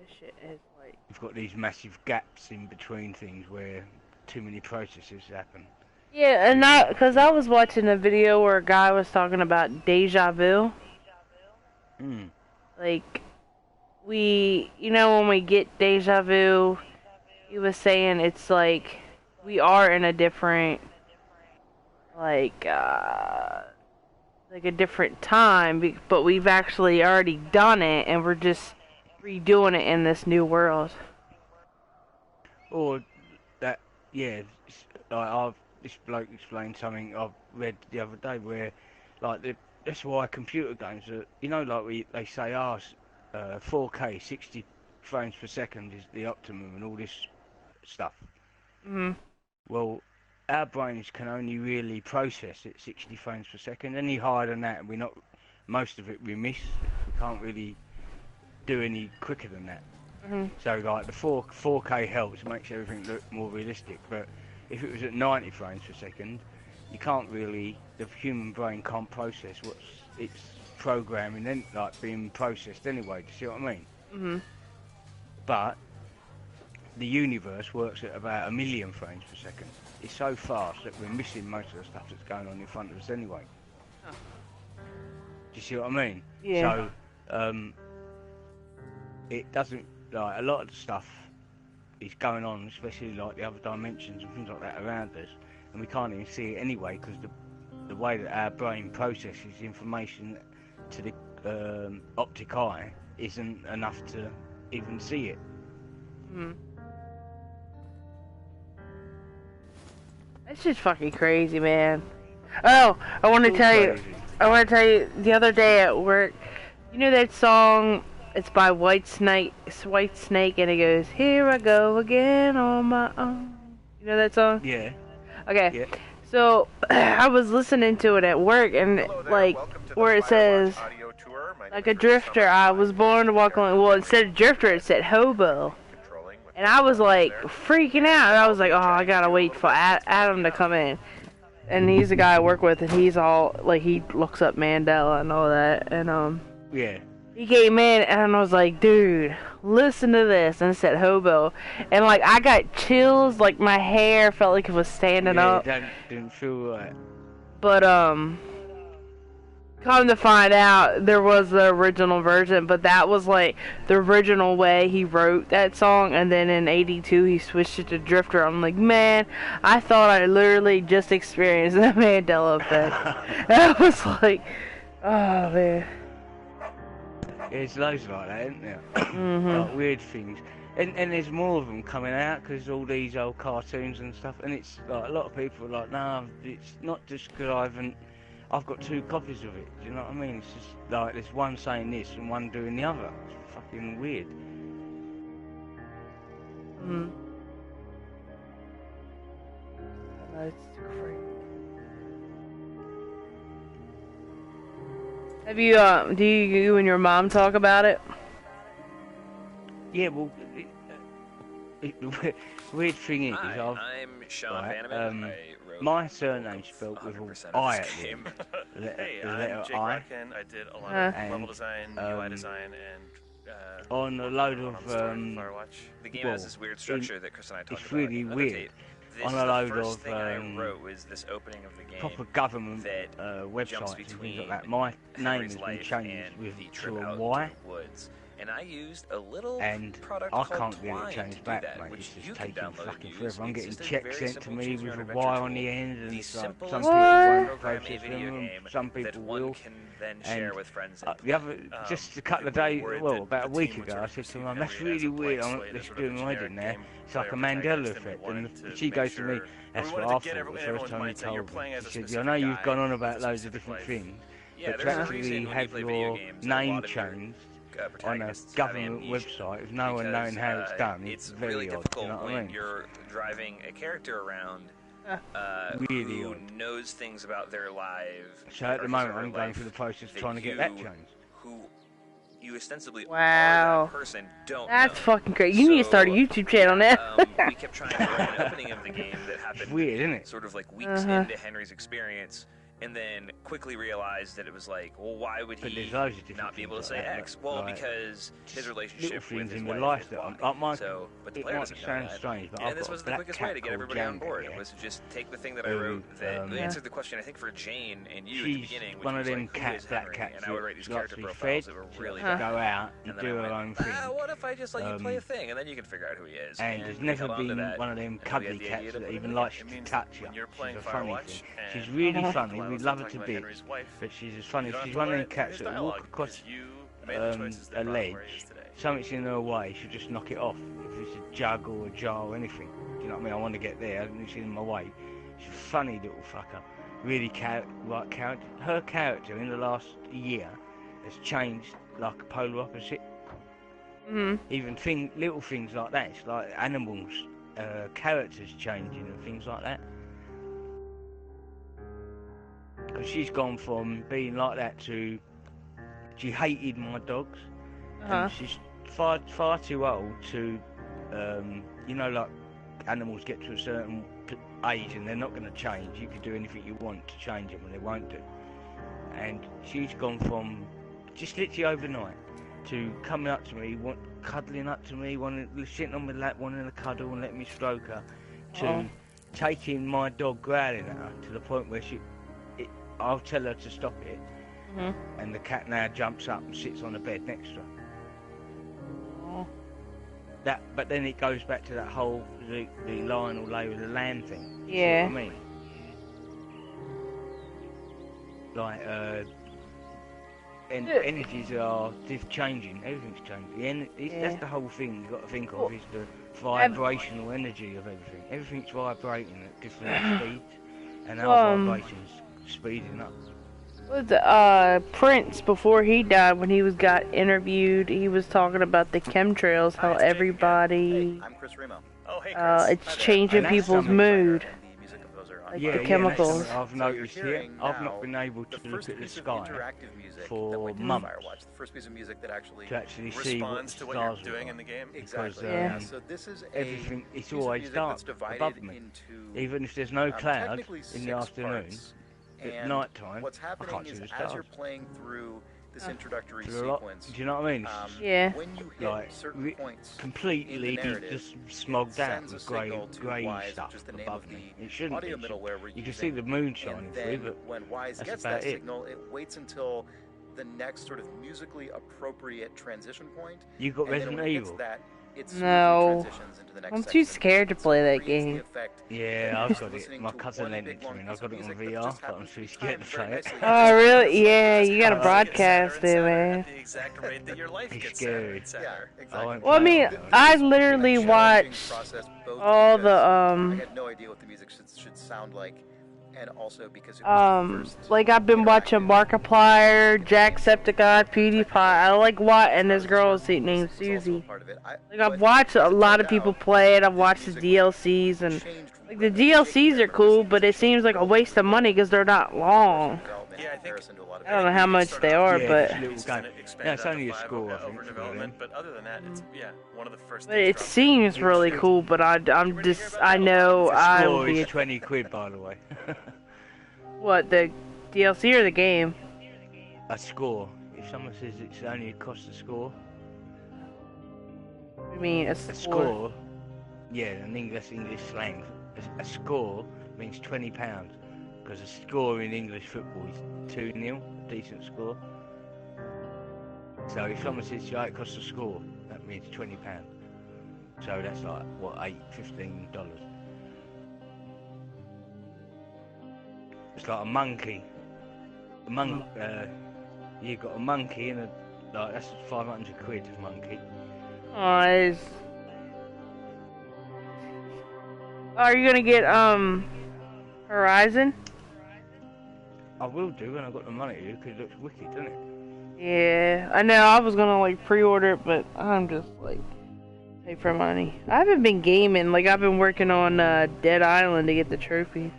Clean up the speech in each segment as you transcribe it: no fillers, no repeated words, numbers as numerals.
This shit is like... You've got these massive gaps in between things where too many processes happen. Yeah, and because I was watching a video where a guy was talking about deja vu. Like, when we get deja vu, he was saying it's like we are in a different, like a different time, but we've actually already done it, and we're just redoing it in this new world. Or that, yeah, this bloke explained something I've read the other day where, like, that's why computer games are, like they say, 4K, 60 frames per second is the optimum and all this stuff. Well, our brains can only really process at 60 frames per second. Any higher than that, most of it we miss. We can't really do any quicker than that. So, like, the 4K helps, makes everything look more realistic. But if it was at 90 frames per second, the human brain can't process it's programming then, like, being processed anyway. Do you see what I mean? But the universe works at about 1 million frames per second. It's so fast that we're missing most of the stuff that's going on in front of us anyway. Do you see what I mean? Yeah. So, it doesn't, like, a lot of the stuff is going on, especially like the other dimensions and things like that around us, and we can't even see it anyway because the way that our brain processes information to the optic eye isn't enough to even see it. It's just fucking crazy, man. Oh, I want to tell you, the other day at work, you know that song, it's by White Snake, and it goes, "Here I go again on my own." You know that song? Yeah. Okay. Yeah. So, I was listening to it at work, and, like, where it says, like a drifter, I was born to walk along, well, instead of drifter, it said hobo. And I was, like, freaking out. I was like, oh, I gotta wait for Adam to come in. And he's the guy I work with, and he's all, like, he looks up Mandela and all that. And, yeah. He came in, and I was like, dude, listen to this. And it said hobo. And, like, I got chills, like, my hair felt like it was standing up. Yeah, that didn't feel right. But, come to find out, there was the original version, but that was, like, the original way he wrote that song, and then in 82 he switched it to Drifter. I'm like, man, I thought I literally just experienced the Mandela effect. I was like, oh, man. There's loads like that, isn't there? Like weird things. And there's more of them coming out because all these old cartoons and stuff, and it's like, a lot of people are like, no, it's not just because I've got 2 copies of it. Do you know what I mean? It's just like there's one saying this and one doing the other. It's fucking weird. That's crazy. Have you, do you and your mom talk about it? Yeah, well, the weird thing is, I'm Sean Bannerman. my surname's spelled with an I at the end. Hey, I'm Jake I. Larkin. I did a lot of level design, UI design, and on a load of Firewatch. The game has this weird structure that Chris and I talked it's about. really weird. On a load of I wrote was this opening of the game proper government that websites and things like that. My name has been changed to a Y. And I used a little and product I called can't get it changed back, mate. It's just taking fucking forever. I'm getting just a checks very sent to simple me choose your with own a Y adventure on the tool. end, and The some people simplest won't program process a video them, game some that people one will. can then share with friends and The other, play. just a couple of days, well, about a week ago, I said to my mum, that's really weird, I'm just doing my wedding there. It's like a Mandela effect, and she goes to me, that's what I thought the first time you told me. She said, I know you've gone on about loads of different things, but to actually have your name changed on a government website with no one knowing how it's done, it's very really odd, difficult you know what I when mean? you're driving a character around really who odd. knows things about their life. So at the moment I'm going through the process of trying to get that changed. Who you ostensibly Wow. are that person don't That's know. fucking crazy. You need to start a YouTube channel now. We kept trying to write an opening of the game that happened It's weird, isn't it? sort of like weeks into Henry's experience, and then quickly realized that it was like, well, why would he not be able to say like X? Well, like, because his relationship with his in wife the life is that Y. my, So, but the it player might doesn't know sound that. strange, but And I've this got was a the black quickest way cat to get called everybody on Jane, board. yeah, Was to just take the thing that I wrote that answered the question, I think, for Jane and you at the beginning, which one was of them like, who cat is black Henry? cats And I would write these that likes character to be profiles fed that were to really go out and then do I her went, own thing. what if I just let you play a thing, and then you can figure out who he is. And there's never been one of them cuddly cats that even likes to touch you. She's a funny thing. She's really funny. We love her to bits, but she's as funny. She's one of them cats that walk across a ledge. Something's in her way. She'll just knock it off. If it's a jug or a jar or anything. Do you know what I mean? I want to get there. It's in my way. She's a funny little fucker. Really right character. Her character in the last year has changed like a polar opposite. Even little things like that. It's like animals, characters changing and things like that. Because she's gone from being like that to she hated my dogs, and she's far too old to, you know, like animals get to a certain age and they're not going to change. You can do anything you want to change them and they won't do. And she's gone from just literally overnight to coming up to me, cuddling up to me, sitting on my lap, wanting to cuddle and let me stroke her, to taking my dog growling at her to the point where I'll tell her to stop it, and the cat now jumps up and sits on the bed next to her. But then it goes back to that whole the lion will lay with the lamb thing. You see what I mean? Like energies are changing. Everything's changing. That's the whole thing you've got to think of, is the vibrational energy of everything. Everything's vibrating at different speeds, and our vibrations speeding up. Prince, before he died, when he got interviewed, he was talking about the chemtrails, how everybody, I'm Chris Remo. it's changing people's mood. Like the chemicals. I've noticed here. I've not been able to look at the sky for months to actually see what the stars are doing in the game. Because so this is everything, it's always dark above me. Even if there's no cloud in the afternoon, at night time, I can't see the stars. As you're playing through this introductory sequence, do you know what I mean? When you hit like certain points completely just smogged out with grey stuff just the name above of me. the It shouldn't audio be. middleware we're You can see the moon shining through, but when Wise that's gets about that it. signal, it waits until the next sort of musically appropriate transition point. You got Resident Evil. No, I'm too scared to play that game. Yeah, I've got it. My cousin lent it to me and I've got it on VR, but I'm too scared to play it. Oh, really? Yeah, you gotta broadcast it, man. It's scary. Well, I mean, I literally watched all the, I had no idea what the music should sound like. And also because it was like I've been watching Markiplier, Jacksepticeye, PewDiePie. I like and this girl is named Susie. Like I've watched a lot of people play it. I've watched the DLCs, and like the DLCs are cool, but it seems like a waste of money because they're not long. Yeah, I don't know how much they are, but it's only a score, I think. But other than that, it's one of the first. But it seems really cool. But I know I would be 20 quid, by the way. What, the DLC or the game? A score. If someone says it's only a cost a score. I mean a score. Yeah, in English slang, a score means £20. Because a score in English football is 2-0, a decent score. So if someone says it costs a score, that means £20. So that's like, what, $15. It's like a monkey. You got a monkey and that's 500 quid a monkey. Oh, are you gonna get Horizon? I will do when I've got the money to, because it looks wicked, doesn't it? Yeah, I know. I was gonna like pre-order it, but I'm just like pay for money. I haven't been gaming. Like I've been working on Dead Island to get the trophy.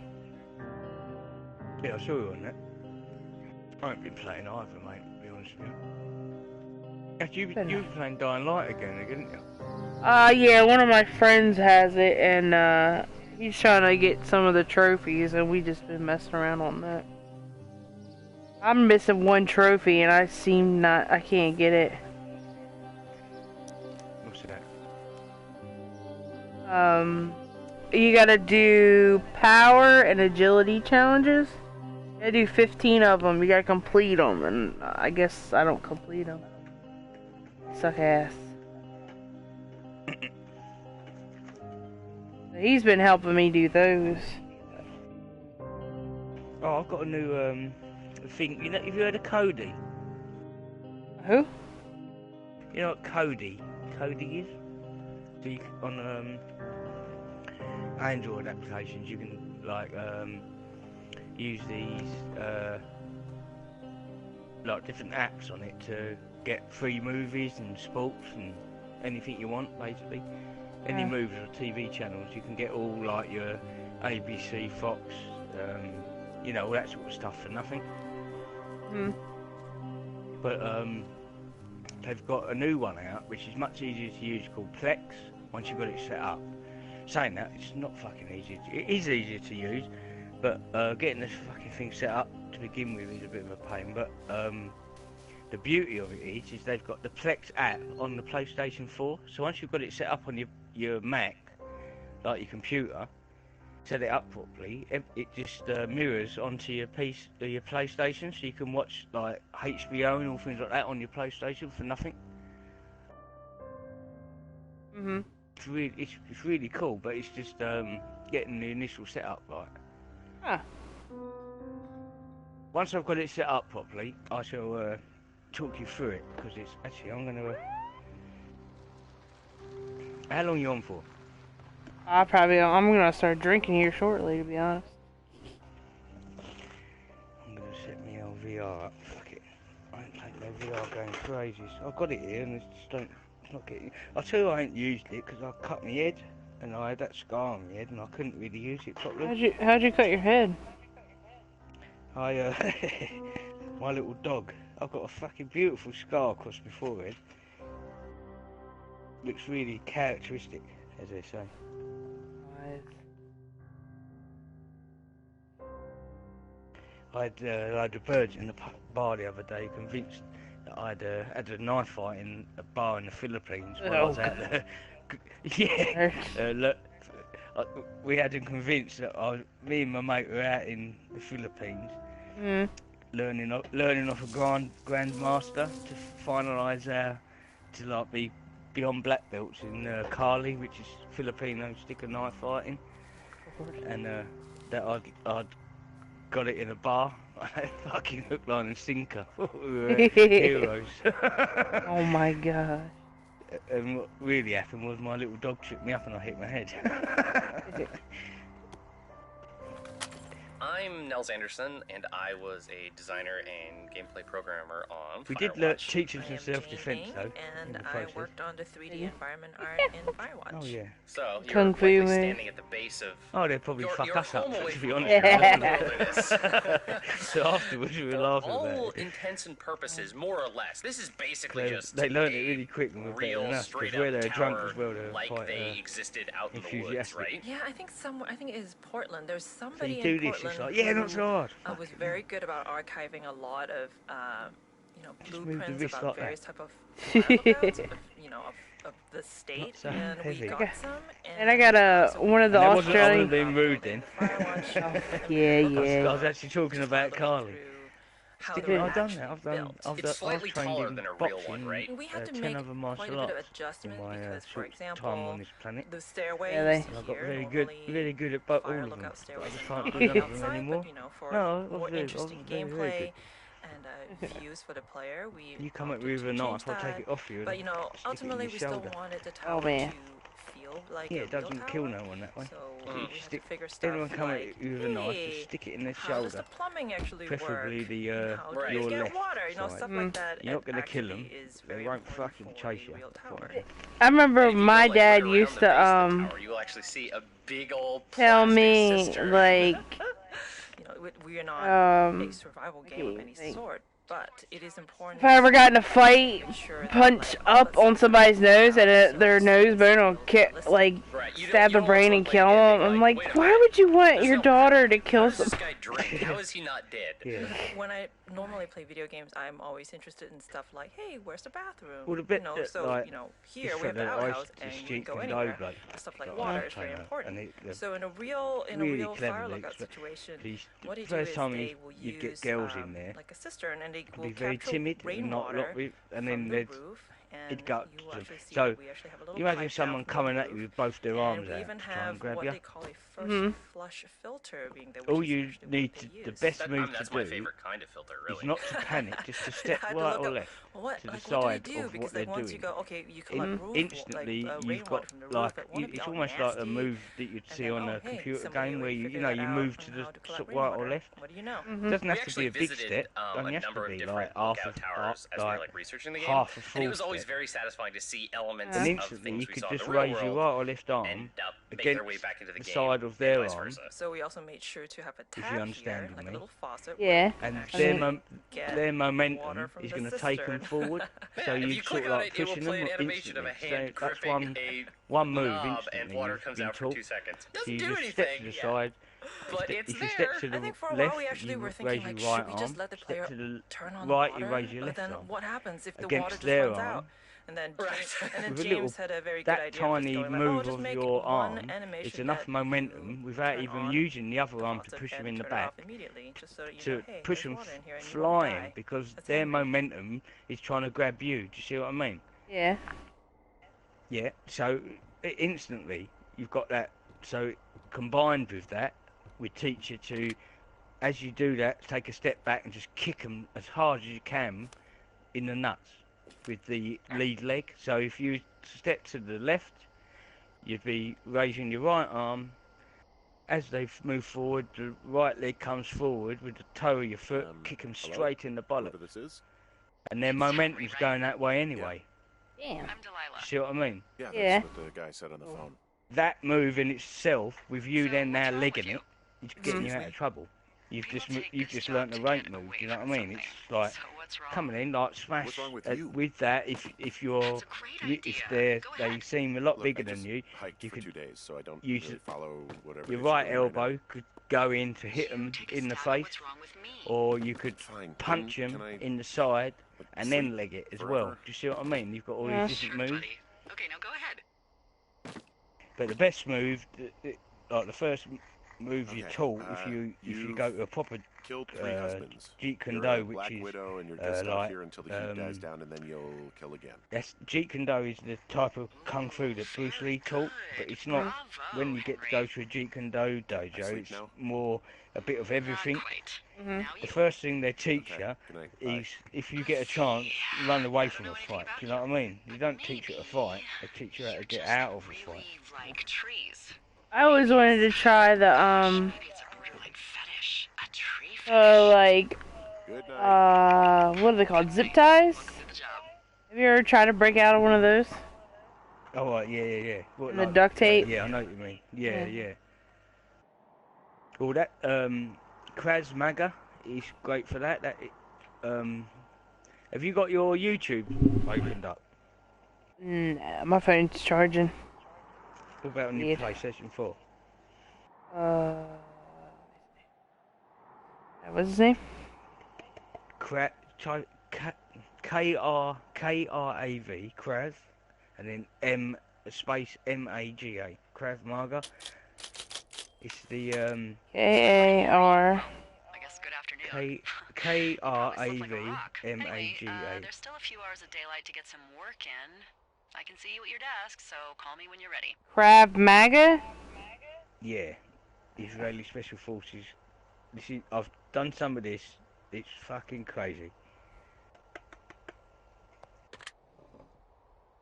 Yeah, I saw you on that. I haven't been playing either, mate, to be honest with you. You were playing Dying Light again, didn't you? Yeah, one of my friends has it, and he's trying to get some of the trophies, and we just been messing around on that. I'm missing one trophy and I can't get it. What's that? You gotta do power and agility challenges. You gotta do 15 of them. You gotta complete them, and I guess I don't complete them. Suck ass. He's been helping me do those. Oh, I've got a new thing. You know, have you heard of Cody? Who? You know what Cody is? So you, on Android applications, you can like use these like different apps on it to get free movies and sports and anything you want, basically. Any movies or TV channels, you can get all like your ABC, Fox, you know, all that sort of stuff for nothing. But they've got a new one out, which is much easier to use, called Plex. Once you've got it set up. Saying that, it's not fucking easy. It is easier to use, but getting this fucking thing set up to begin with is a bit of a pain. But the beauty of it is they've got the Plex app on the PlayStation 4. So once you've got it set up on your Mac, like your computer, set it up properly, it just mirrors onto your PlayStation, so you can watch like HBO and all things like that on your PlayStation for nothing. It's really cool, but it's just getting the initial setup right. Once I've got it set up properly, I shall talk you through it, because it's actually, I'm gonna how long are you on for? I'm gonna start drinking here shortly, to be honest. I'm gonna set my LVR up. Fuck it. I ain't played no VR game for ages. I've got it here and it's not getting. I'll tell you I ain't used it because I cut my head and I had that scar on my head and I couldn't really use it properly. How'd you cut your head? My little dog. I've got a fucking beautiful scar across my forehead. Looks really characteristic, as they say. I had a load of birds in the bar the other day, convinced that I'd had a knife fight in a bar in the Philippines while I was out there. Yeah, look, we had them convinced that me and my mate were out in the Philippines, learning off a grandmaster to finalise to like be beyond black belts in Kali, which is Filipino stick and knife fighting, and that I'd got it in a bar. I fucking hook, line and sinker. We were heroes. Oh my god. And what really happened was my little dog tripped me up and I hit my head. I'm Nels Anderson, and I was a designer and gameplay programmer on Firewatch. We did teach him some self-defense though. And I worked on the 3D environment art in Firewatch. Oh yeah. So you're Kung Fu, likely man. standing at the base of. Oh, they'd probably fuck us up, to be honest. So afterwards we were laughing about it. All intents and purposes, more or less, this is basically just. They learned it really quick and were better than us, because where they're drunk as well, they're like quite they existed out in the woods, right? Yeah, I think it is Portland. There's somebody so you in do Portland this, it's like, yeah, not so hard. was very good about archiving a lot of, blueprints about various type of roundabouts, of the state, so and heavy. we got some. And I got one of the I Australian. wasn't being rude then. Yeah. I was actually talking about Carly. I've done that. It's slightly taller than a real one, right? We had to 10 make other quite a martial bit of arts adjustment in my because, for short example, time on this planet. the stairways And I got really good at all of them. But I just can't do none of them anymore. No, I was very good. And views for the player, You come up with a knife, I'll take it off you. But ultimately we still wanted the tower to feel like it doesn't kill no one that way. So we had to figure stuff Anyone come at like, you with a knife, just stick it in their how does the shoulder. plumbing actually Preferably work? the How do you your get left water? side. Stuff like that. You're not going to kill them. Is They very won't important fucking for chase the you. real tower. I remember If you my go, dad around used the base of the to tower, you'll actually see a big old tell plastic me cistern. like we are not a survival game of any like, sort, but it is important. if I ever got in a fight, to ensure that, punch up on somebody's nose and their nose bone will stab a brain and kill him. I'm like, why would you want your daughter to kill How does this guy someone? drink? How is he not dead? Yeah. When I normally play video games, I'm always interested in stuff like, hey, where's the bathroom? Well, the bit you know, that, so like, you know, here just we have the for the outhouse, ice, and the you can street go can anywhere. go, like, Stuff like like water is very container, important. and it- So in a real really fire cleverly lookout explained. situation, Please, what the they do first is time they will you'd use get girls in there, like a cistern, and they will be very capture timid and not rainwater and from then the they'd roof, and it'd go up you to will them. actually see So that we actually have a little you imagine pipe down someone from the coming at roof, you with both their and arms we out even to try have and grab what you. they call a first flush filter being there. All Which is you actually need what to, they the use. best move to That's my do favorite kind of filter, is really. not to panic, just to I step had to right look or up left what, to the like, what do you side do? of Because what they're like once doing. you go, okay, you collect roof, Instantly, like, you've rainwater got from the roof, like but won't it be it's all almost like the nasty? move that you'd And see then, on oh, a hey, computer somebody game where already you figured know that you out move on to how to collect the right or rainwater. left. What do you know? It doesn't We have to actually be a big visited step. a Doesn't have number to of be different like half lookout a towers as we were like researching the game, half a and full it was always step. very satisfying to see elements And of instantly things you we could saw in just the real raise your world right or left arm and make against their way back into the the game side of and their vice arm. versa. So we also made sure to have a you tap understand here, what I like a mean. little faucet. Yeah. And Actually their water momentum from is the going to take them cistern. forward. So Yeah, if you you sort click of on like it, it will pushing play them an animation of a instantly. hand So that's gripping a one move knob and instantly. water You've comes been out for taught. 2 seconds. So Doesn't you do just step anything, to the side. but it's If you step to there. I think the for a while left, we actually were you thinking raise your like, right should we just arm. let the Step player to the turn on the right, water? you raise your But left then arm. what happens if the Against water just their runs arm, out? And then Right. and with then a little James had a very good that idea of just tiny going like, move just of make your one arm, animation it's enough that momentum you without turn even on using the other the arm to faucet push them and in the turn it back off immediately, just so that you to know, hey, push there's them water in here and you won't flying die. because That's their angry. momentum is trying to grab you. Do you see what I mean? Yeah. Yeah. So instantly you've got that. So combined with that, we teach you to, as you do that, take a step back and just kick them as hard as you can in the nuts with the lead leg. So if you step to the left, you'd be raising your right arm. As they move forward, the right leg comes forward with the toe of your foot, kick them straight in the bollock. This is? And their momentum's going that way anyway. Damn. I'm Delilah. See what I mean? Yeah, that's Yeah. what the guy said on the phone. That move in itself, with you So, then what's now wrong legging with it, is getting you out of trouble. You've People just take a learnt the stop to rank get move. away You know what I from mean? something. It's like So what's wrong? coming in, like smash. What's wrong with you? With that, if you're, That's a great if idea. Go they ahead. seem a lot Look, bigger I than just you, hiked you for could 2 days, so I don't use really follow whatever your they're right doing right now. elbow could go in to hit You them take a in the stab at face, what's wrong with me. or you could Fine. punch Can them I, in the side like, and sleep then leg it as forever? well. Do you see what I mean? You've got all Yeah. these different Sure, moves. buddy. Okay, now go ahead. But the best move, like the first move you're Okay, taught, if you you've go to a proper killed 3 husbands. Jeet Kune You're a Do, which Black is Widow, and you're just out like, here until the heat dies down, and then you'll kill again. that's Jeet Kune Do is the type of kung fu that Bruce Lee taught, but it's not. Bravo, When you get to Henry. go to a Jeet Kune Do dojo, sleep it's now? more a bit of everything. Not quite. Mhm. Now The you. first thing they teach Okay, you good night. Bye. is if you get a chance, run away from a fight. Do you know what I mean? You don't teach you how to fight, they teach you how to You're get just out of a fight. really like trees. I always wanted to try the Maybe it's a borderline fetish. A tree fetish. like Good night. what are they called? Zip ties? Good job. Have you ever tried to break out of one of those? Oh right, yeah. What, And the duct tape? Yeah, I know what you mean. Yeah. Yeah. Well, that Kraz Maga is great for that. Have you got your YouTube opened up? Nah, my phone's charging. What about on your Yeah. PlayStation 4? What's his name? K-R-A-V, Kraz, and then M-Maga, Krav Maga. It's the K-A-R. I guess good afternoon. K-R-A-V Always looked like a rock. Anyway, M-A-G-A. there's still a few hours of daylight to get some work in. I can see you at your desk, so call me when you're ready. Krav Maga? Yeah, Israeli Special Forces. I've done some of this. It's fucking crazy.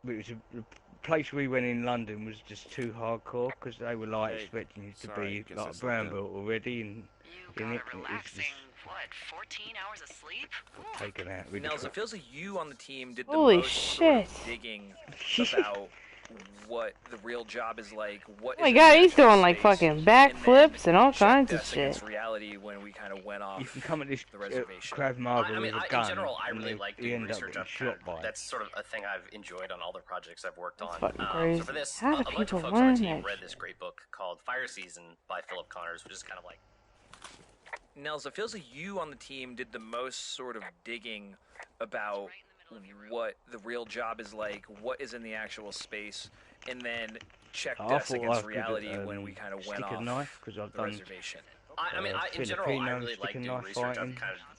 But it was the place we went in London was just too hardcore because they were like Hey, expecting you to sorry, be guess I like a slept brown in. belt already and You in got it, a and it was relaxing, just what, 14 hours of sleep? Ooh. taken out. Nels, it feels like you on the team did the Holy most sort of shit. digging about what the real job is like, what Oh my is in god, the he's actual doing like space, fucking and backflips then and all check kinds of this shit. against reality when we kind of went off You can come at this the reservation. Krav Maga I mean, with a gun, in general, I and really you like doing end up research. getting shot by it. That's sort of a thing I've enjoyed on all the projects I've worked That's on. fucking So crazy. for this, How do a bunch people of folks on learn the team that read shit? this great book called Fire Season by Philip Connors, which is kind of like... Nels, it feels like you on the team did the most sort of digging about what the real job is like, what is in the actual space, and then check this against reality when we kind of went off knife, because I've the done reservation. I mean, in general, I really like doing research.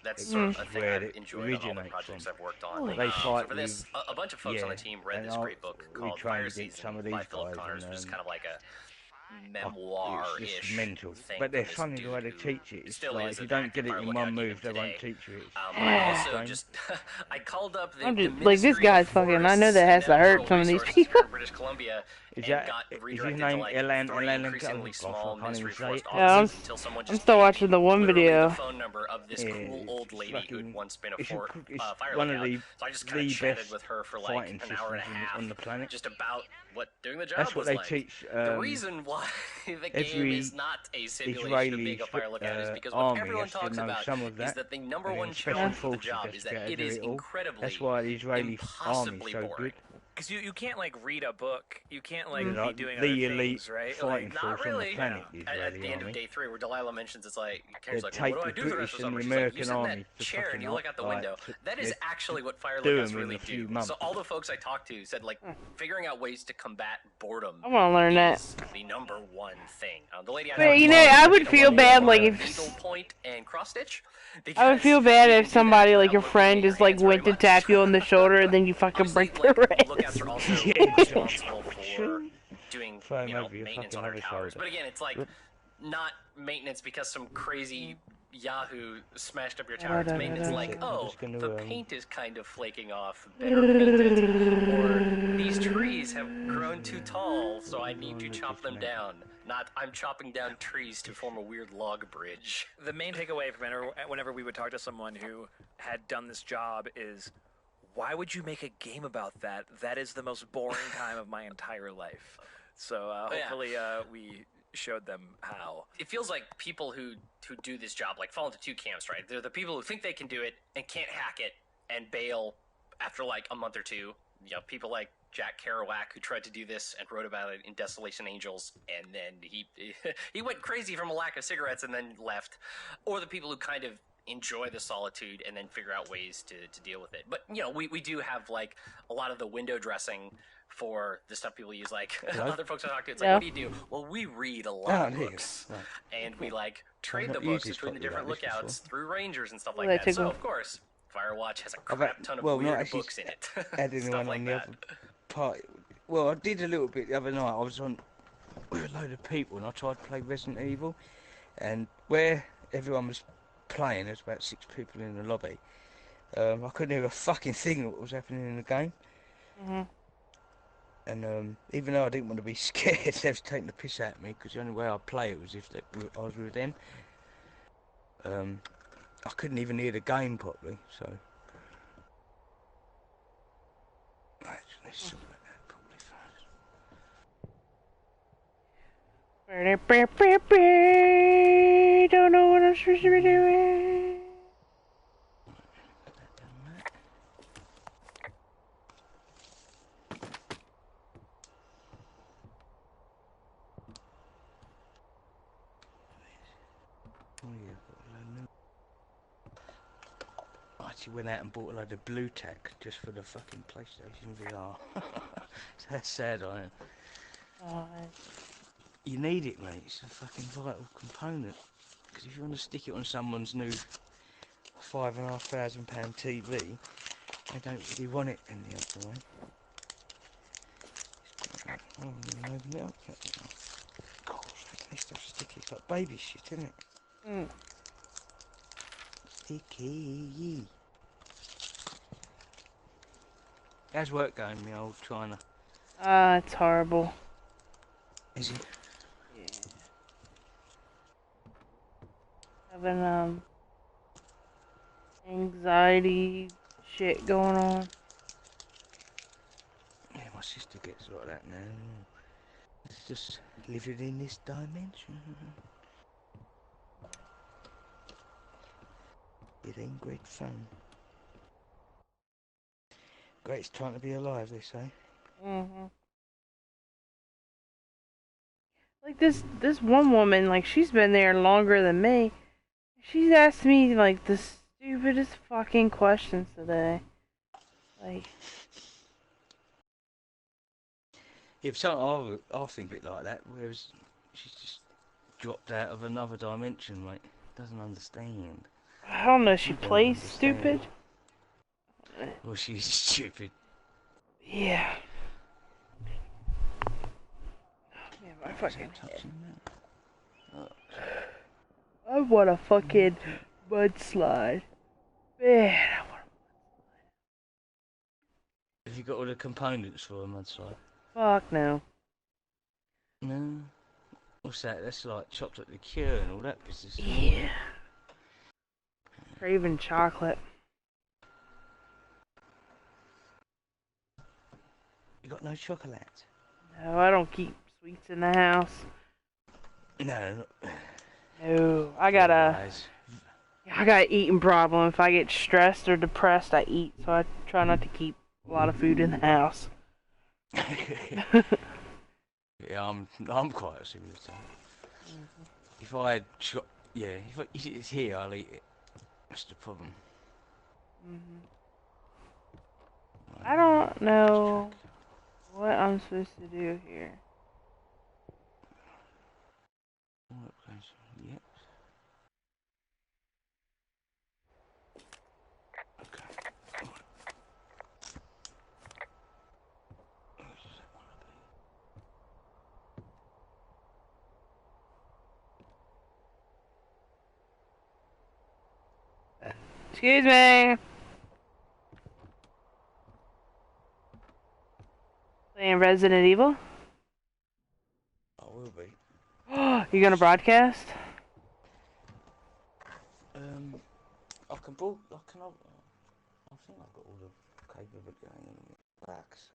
That's sort of a thing I've enjoyed on all the projects I've worked on. So for this, a bunch of folks on the team read this great book called Fire Season by Philip Connors, which is kind of like a memoir-ish mental. thing. But they're funny the way they teach it. It's still like is if you don't get it in one move, they today. won't teach you it. I also just I called up the, I'm the just, like, this Ministry guy's of fucking, I know that has to Forests hurt and some of these Natural people. Resources here in British Columbia, Is and that got is his redirected name to like Elan? 3 Elan? increasingly small Ministry of Forest Yeah, offices until someone just still gave watching me the one literally video. the phone number of this cool old lady who had once been a fire one lookout. of the So I just kind of chatted with her for like fighting an hour and a systems half on the planet. just about what doing the job That's what was they like. teach. The reason why the game is not a simulation of being a fire lookout is because what everyone talks about is that the number one challenge for the job is that it is incredibly, that's why the Israeli impossibly army so boring. good. Because you can't like read a book, you can't like Like, be doing the other elite things, right? fighting Like, Not force on the really. planet, the At Israeli the end of army. day 3, where Delilah mentions it's like, Karen's They'd like, well, what do I take do the the rest of British the summer? and the She's like, you American sit in army that to chair and fucking you look out the like, window. That is they'd actually what fire do lookouts them in really a few do. months. So all the folks I talked to said like figuring out ways to combat boردom I want to learn that. is the number one thing. The lady I But, talked you to know, I said, would feel bad, like, if... needle point and cross stitch. I would feel bad if somebody, like your friend, just like went to tap you on the shoulder and then you fucking break their Lookouts wrist. are also Yeah, responsible for doing Throw 'em you know, over your maintenance fucking on our other towers. shoulder. But again, it's like not maintenance because some crazy Yahoo smashed up your tower. It's maintenance like, oh, the paint is kind of flaking off. Better paint it. Or these trees have grown too tall, so I need to chop them down. Not, I'm chopping down trees to form a weird log bridge. The main takeaway from whenever we would talk to someone who had done this job is, why would you make a game about that? That is the most boring time of my entire life. So hopefully we showed them how. It feels like people who do this job like fall into two camps, right? They're the people who think they can do it and can't hack it and bail after like a month or two. You know, people like Jack Kerouac, who tried to do this and wrote about it in Desolation Angels, and then he went crazy from a lack of cigarettes and then left. Or the people who kind of enjoy the solitude and then figure out ways to deal with it. But, you know, we do have, like, a lot of the window dressing for the stuff people use. Like, other folks I talk to, it's like, what do you do? Well, we read a lot of books. Right. And we, like, trade the books between the different lookouts through rangers and stuff like that. So, of course, Firewatch has a crap ton of weird books in it. Stuff like that. Well, I did a little bit the other night. I was on with a load of people and I tried to play Resident Evil, and where everyone was playing, there's about 6 people in the lobby. I couldn't hear a fucking thing of what was happening in the game. And even though I didn't want to be scared, they was taking the piss out of me, because the only way I'd play it was if I was with them. I couldn't even hear the game properly, so... Let's sort that properly first. Don't know what I'm supposed to be doing. I actually went out and bought a load of blue tack just for the fucking PlayStation VR. That's sad, I am. You need it, mate. It's a fucking vital component. Because if you want to stick it on someone's new £5,500 TV, they don't really want it any other way. Oh, open it up. God, this stuff's sticky. It's like baby shit, isn't it? Sticky. How's work going, me old China? It's horrible. Is it? Yeah. Having, anxiety shit going on. Yeah, my sister gets like that now. It's just living in this dimension. It ain't great fun. Great time to be alive, they say. Like this one woman, like she's been there longer than me. She's asked me like the stupidest fucking questions today. Like, If something I'll think of it like that, whereas she's just dropped out of another dimension, mate. Doesn't understand. I don't know, she Don't plays understand. stupid. Well, she's stupid. Yeah. Man, my fucking Touching that. Oh. I want a fucking mudslide. Man, I want Have you got all the components for a mudslide? fuck no. No. What's that? That's like chocolate liqueur and all that business. Yeah. Or even chocolate. You got no chocolate? No, I don't keep sweets in the house. No. No, I got a eating problem. If I get stressed or depressed, I eat. So I try not to keep a lot of food in the house. Yeah, I'm quite similar to that. If I had if it's here, I'll eat it. That's the problem. I don't know what I'm supposed to do here. Yep. Okay. Excuse me. Playing Resident Evil? I will be. You gonna broadcast? I think I've got all the capability going in. Relax.